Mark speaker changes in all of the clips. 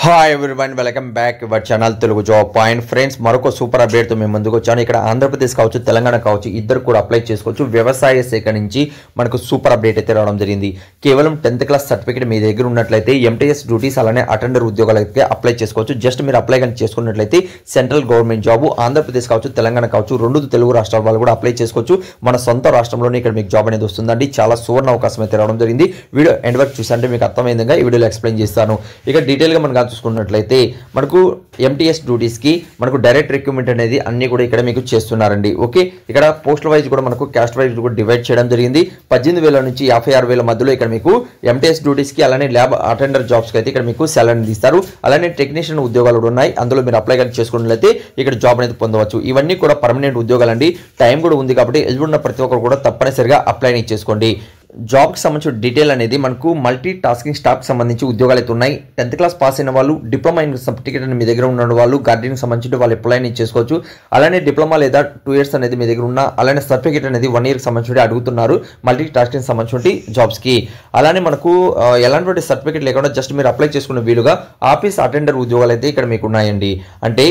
Speaker 1: Hi everyone, welcome back your channel Telugu job point. Friends, మరొక super అప్డేట్తో మేము ముందుకు వచ్చాను. ఇక్కడ ఆంధ్రప్రదేశ్ కావచ్చు, తెలంగాణ కావచ్చు, ఇద్దరు కూడా అప్లై చేసుకోవచ్చు. వ్యవసాయ శాఖ నుంచి మనకు సూపర్ అప్డేట్ అయితే రావడం జరిగింది. కేవలం 10th క్లాస్ సర్టిఫికేట్ మీ దగ్గర ఉన్నట్లయితే ఎంటీఎస్ డ్యూటీస్ అలానే అటెండర్ ఉద్యోగాలు అయితే అప్లై చేసుకోవచ్చు. జస్ట్ మీరు అప్లై కానీ చేసుకున్నట్లయితే సెంట్రల్ గవర్నమెంట్ జాబ్ ఆంధ్రప్రదేశ్ కావచ్చు, తెలంగాణ కావచ్చు, రెండు తెలుగు రాష్ట్రాల వాళ్ళు కూడా అప్లై చేసుకోవచ్చు. మన సొంత రాష్ట్రంలోనే ఇక్కడ మీకు జాబ్ అనేది వస్తుందండి. చాలా సువర్ణ అవకాశం అయితే రావడం జరిగింది. వీడియో ఎండ్ వరకు చూసంటే మీకు అర్థమైందిగా ఈ వీడియోలో ఎక్స్ప్లెయిన్ చేస్తాను. ఇక డీటెయిల్గా మనం చూసుకున్నట్లయితే మనకు ఎంటీఎస్ డ్యూటీస్కి మనకు డైరెక్ట్ రిక్రూట్మెంట్ అనేది అన్ని కూడా ఇక్కడ మీకు చేస్తున్నారండి. ఓకే, ఇక్కడ పోస్టల్ వైజ్ కూడా మనకు క్యాస్ట్ వైజ్ కూడా డివైడ్ చేయడం జరిగింది. 18,000 నుంచి 56,000 మధ్యలో ఇక్కడ మీకు ఎంటీఎస్ డ్యూటీస్కి అలానే ల్యాబ్ అటెండర్ జాబ్స్కి అయితే ఇక్కడ మీకు సాలరీ ఇస్తారు. అలానే టెక్నీషియన్ ఉద్యోగాలు కూడా ఉన్నాయి. అందులో మీరు అప్లై కానీ చేసుకున్నట్లయితే ఇక్కడ జాబ్ అనేది పొందవచ్చు. ఇవన్నీ కూడా పర్మనెంట్ ఉద్యోగాలు అండి. టైం కూడా ఉంది కాబట్టి ఎలిజిబుల్ ఉన్న ప్రతి ఒక్కరు కూడా తప్పనిసరిగా అప్లై చేసుకోండి. జాబ్కి సంబంధించిన డీటెయిల్ అనేది మనకు మల్టీ టాస్కింగ్ స్టాఫ్కి సంబంధించి ఉద్యోగాలు అయితే ఉన్నాయి. 10th క్లాస్ పాస్ అయిన వాళ్ళు, డిప్లొమా ఇన్ సర్టిఫికేట్ అని మీ దగ్గర ఉన్న వాళ్ళు, గార్డెనింగ్ సంబంధించి వాళ్ళు అప్లై చేసుకోవచ్చు. అలానే డిప్లొమా లేదా 2 years అనేది మీ దగ్గర ఉన్న, అలానే సర్టిఫికేట్ అనేది 1 yearకి సంబంధించి అడుగుతున్నారు మల్టీ టాస్కింగ్ సంబంధించి జాబ్స్కి. అలానే మనకు ఎలాంటి సర్టిఫికేట్ లేకుండా జస్ట్ మీరు అప్లై చేసుకున్న వీలుగా ఆఫీస్ అటెండర్ ఉద్యోగాలు అయితే ఇక్కడ మీకు ఉన్నాయండి. అంటే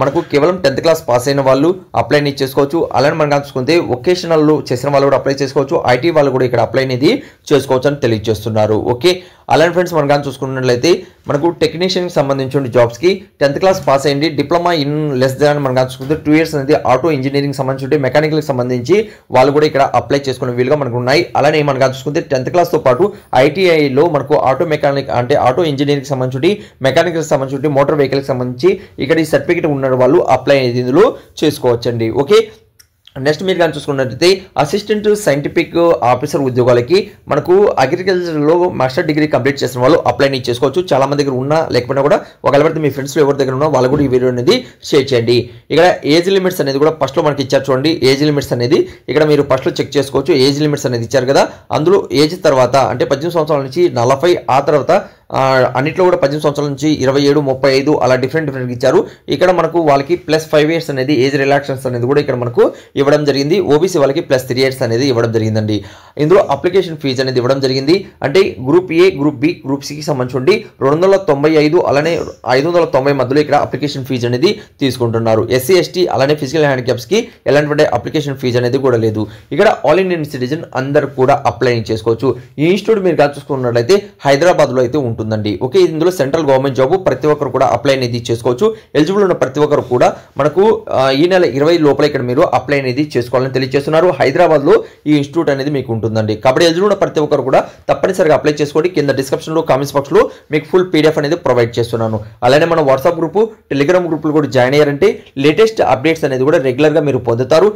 Speaker 1: మనకు కేవలం 10th క్లాస్ పాస్ అయిన వాళ్ళు అప్లై చేసుకోవచ్చు. అలానే మనం చూసుకుంటే వొకేషనల్ చేసిన వాళ్ళు కూడా అప్లై చేసుకోవచ్చు. ఐటీ వాళ్ళు కూడా ఇక్కడ అప్లై అనేది చేసుకోవచ్చు అని తెలియజేస్తున్నారు. ఓకే, అలానే ఫ్రెండ్స్ మనం కానీ చూసుకున్నట్లయితే మనకు టెక్నీషియన్కి సంబంధించిన జాబ్స్కి 10th క్లాస్ పాస్ అయ్యింది, డిప్లొమా ఇన్ లెస్ దాన్ మనం కానీ చూసుకుంటే 2 years అనేది ఆటో ఇంజనీరింగ్ సంబంధించి మెకానికల్కి సంబంధించి వాళ్ళు కూడా ఇక్కడ అప్లై చేసుకునే వీలుగా మనకు ఉన్నాయి. అలానే మనం కానీ చూసుకుంటే 10th క్లాస్తో పాటు ఐటీఐలో మనకు ఆటో మెకానిక్ అంటే ఆటో ఇంజనీరింగ్కి సంబంధించి, మెకానికల్కి సంబంధించి, మోటార్ వెహికల్కి సంబంధించి ఇక్కడ ఈ సర్టిఫికేట్ ఉన్న వాళ్ళు అప్లై అనేది ఇందులో చేసుకోవచ్చండి. ఓకే, నెక్స్ట్ మీరు కానీ చూసుకున్నట్లయితే అసిస్టెంట్ సైంటిఫిక్ ఆఫీసర్ ఉద్యోగాలకి మనకు అగ్రికల్చర్లో మాస్టర్ డిగ్రీ కంప్లీట్ చేసిన వాళ్ళు అప్లై చేసుకోవచ్చు. చాలా మంది దగ్గర ఉన్నా లేకపోయినా కూడా ఒకవేళ మీ ఫ్రెండ్స్లో ఎవరి దగ్గర ఉన్నా వాళ్ళు కూడా ఈ వీడియో అనేది షేర్ చేయండి. ఇక్కడ ఏజ్ లిమిట్స్ అనేది కూడా ఫస్ట్లో మనకి ఇచ్చారు చూడండి. ఏజ్ లిమిట్స్ అనేది ఇక్కడ మీరు ఫస్ట్లో చెక్ చేసుకోవచ్చు. ఏజ్ లిమిట్స్ అనేది ఇచ్చారు కదా, అందులో ఏజ్ తర్వాత అంటే 18 సంవత్సరాల నుంచి 40, ఆ తర్వాత అన్నిట్లో కూడా 18 సంవత్సరాల నుంచి 27, 35 అలా డిఫరెంట్ ఇచ్చారు. ఇక్కడ మనకు వాళ్ళకి +5 years అనేది ఏజ్ రిలాక్సేషన్స్ అనేది కూడా ఇక్కడ మనకు ఇవ్వడం జరిగింది. ఓబీసీ వాళ్ళకి +3 years అనేది ఇవ్వడం జరిగిందండి. ఇందులో అప్లికేషన్ ఫీజు అనేది ఇవ్వడం జరిగింది. అంటే group A, group B, group సికి సంబంధించి 295 అలానే 590 మధ్యలో ఇక్కడ అప్లికేషన్ ఫీజు అనేది తీసుకుంటున్నారు. ఎస్సీ, ఎస్టీ అలానే ఫిజికల్ హ్యాండిక్యాప్స్కి ఎలాంటి అప్లికేషన్ ఫీజు అనేది కూడా లేదు. ఇక్కడ ఆల్ ఇండియన్ సిటిజన్ అందరు కూడా అప్లై చేసుకోవచ్చు. ఈ ఇన్స్టిట్యూట్ మీరు కానీ చూసుకున్నట్లయితే హైదరాబాద్లో అయితే ఉంటుందండి. ఓకే, ఇందులో సెంట్రల్ గవర్నమెంట్ జాబ్ ప్రతి ఒక్కరు కూడా అప్లై అనేది చేసుకోవచ్చు. ఎలిజిబుల్ ఉన్న ప్రతి ఒక్కరు కూడా మనకు ఈ నెల 20 లోపల ఇక్కడ మీరు అప్లై అనేది చేసుకోవాలని తెలియజేస్తున్నారు. హైదరాబాద్లో ఈ ఇన్స్టిట్యూట్ అనేది మీకు ఉంటుందండి. కాబట్టి ఎలిజిబుల్ ఉన్న ప్రతి ఒక్కరు కూడా తప్పనిసరిగా అప్లై చేసుకోండి. కింద డిస్క్రిప్షన్లో, కామెంట్స్ బాక్స్లో మీకు ఫుల్ PDF అనేది ప్రొవైడ్ చేస్తున్నాను. అలానే మన వాట్సాప్ గ్రూపు, టెలిగ్రామ్ గ్రూపులు కూడా జాయిన్ అయ్యారంటే లేటెస్ట్ అప్డేట్స్ అనేది కూడా రెగ్యులర్గా మీరు పొందుతారు.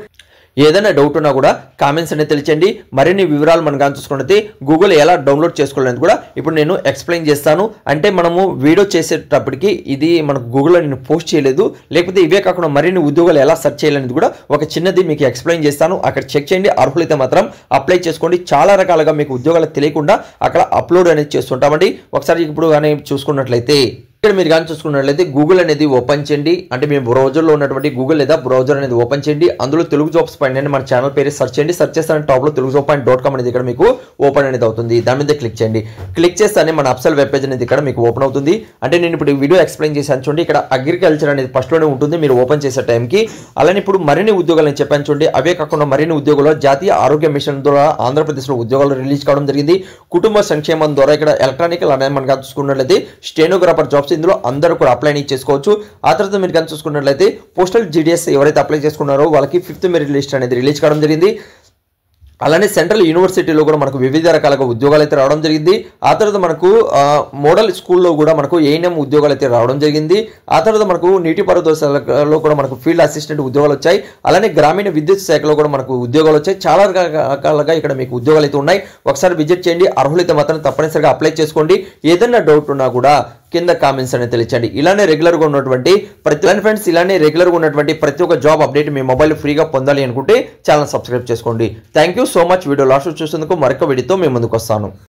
Speaker 1: ఏదైనా డౌట్ ఉన్నా కూడా కామెంట్స్ అనేది తెలియచండి. మరిన్ని వివరాలు మనం కానీ చూసుకుంటే గూగుల్ ఎలా డౌన్లోడ్ చేసుకోవాలని కూడా ఇప్పుడు నేను ఎక్స్ప్లెయిన్ చేస్తాను. అంటే మనము వీడియో చేసేటప్పటికి ఇది మనకు గూగుల్లో నేను పోస్ట్ చేయలేదు, లేకపోతే ఇవే కాకుండా మరిన్ని ఉద్యోగాలు ఎలా సెర్చ్ చేయాలనేది కూడా ఒక చిన్నది మీకు ఎక్స్ప్లెయిన్ చేస్తాను. అక్కడ చెక్ చేయండి. అర్హులైతే మాత్రం అప్లై చేసుకోండి. చాలా రకాలుగా మీకు ఉద్యోగాలు తెలియకుండా అక్కడ అప్లోడ్ అనేది చేస్తుంటామండి. ఒకసారి ఇప్పుడు కానీ చూసుకున్నట్లయితే ఇక్కడ మీరు కానీ చూసుకున్నట్లయితే గూగుల్ అనేది ఓపెన్ చేయండి. అంటే మీ బ్రౌజర్లో ఉన్నటువంటి గూగుల్ లేదా బ్రౌజర్ అనేది ఓపెన్ చేయండి. అందులో తెలుగు జాబ్స్ పైన మన ఛానల్ పేరు సెర్చ్ చేయండి. సెర్చ్ చేస్తానే టాప్లో telugujob.com అనేది ఇక్కడ మీకు ఓపెన్ అనేది అవుతుంది. దాని మీద క్లిక్ చేయండి. క్లిక్ చేస్తానే మన అఫిషియల్ వెబ్ పేజ్ అనేది ఇక్కడ మీకు ఓపెన్ అవుతుంది. అంటే నేను ఇప్పుడు వీడియో ఎక్స్ప్లెయిన్ చేశాను చూడండి. ఇక్కడ అగ్రికల్చర్ అనేది ఫస్ట్లోనే ఉంటుంది మీరు ఓపెన్ చేసే టైంకి. అలానే ఇప్పుడు మరిన్ని ఉద్యోగాలు నేను చెప్పాను చూడండి. అవే కాకుండా మరిన్ని ఉద్యోగాలు జాతీయ ఆరోగ్య మిషన్ ద్వారా ఆంధ్రప్రదేశ్లో ఉద్యోగాలు రిలీజ్ కావడం జరిగింది. కుటుంబ సంక్షేమం ద్వారా ఇక్కడ ఎలక్ట్రానికల్ అనేది మనం చూసుకున్నట్లయితే స్టెనోగ్రాఫర్ జాబ్స్ ఇందులో అందరూ కూడా అప్లై చేసుకోవచ్చు. ఆ తర్వాత మీరు కానీ చూసుకున్నట్లయితే పోస్టల్ GDS ఎవరైతే అప్లై చేసుకున్నారో వాళ్ళకి 5th మెరిట్ లిస్ట్ అనేది రిలీజ్ కావడం జరిగింది. అలానే సెంట్రల్ యూనివర్సిటీలో కూడా మనకు వివిధ రకాలుగా ఉద్యోగాలు అయితే రావడం జరిగింది. ఆ తర్వాత మనకు మోడల్ స్కూల్లో కూడా మనకు ANM ఉద్యోగాలు అయితే రావడం జరిగింది. ఆ తర్వాత మనకు నీటిపారుదలలో కూడా మనకు ఫీల్డ్ అసిస్టెంట్ ఉద్యోగాలు వచ్చాయి. అలానే గ్రామీణ విద్యుత్ శాఖలో కూడా మనకు ఉద్యోగాలు వచ్చాయి. చాలా రకాలుగా ఇక్కడ మీకు ఉద్యోగాలు అయితే ఉన్నాయి. ఒకసారి విజిట్ చేయండి. అర్హులైతే మాత్రం తప్పనిసరిగా అప్లై చేసుకోండి. ఏదైనా డౌట్ ఉన్నా కూడా కింద కామెంట్స్ అనేది తెలియచండి. ఇలానే రెగ్యులర్గా ఉన్నటువంటి ప్రతి ఒక్క జాబ్ అప్డేట్ మీ మొబైల్ ఫ్రీగా పొందాలి అనుకుంటే ఛానల్ సబ్స్క్రైబ్ చేసుకోండి. Thank you so much. Video last చూసేందుకు మరొక వీడియోతో మేము ముందుకు వస్తాను.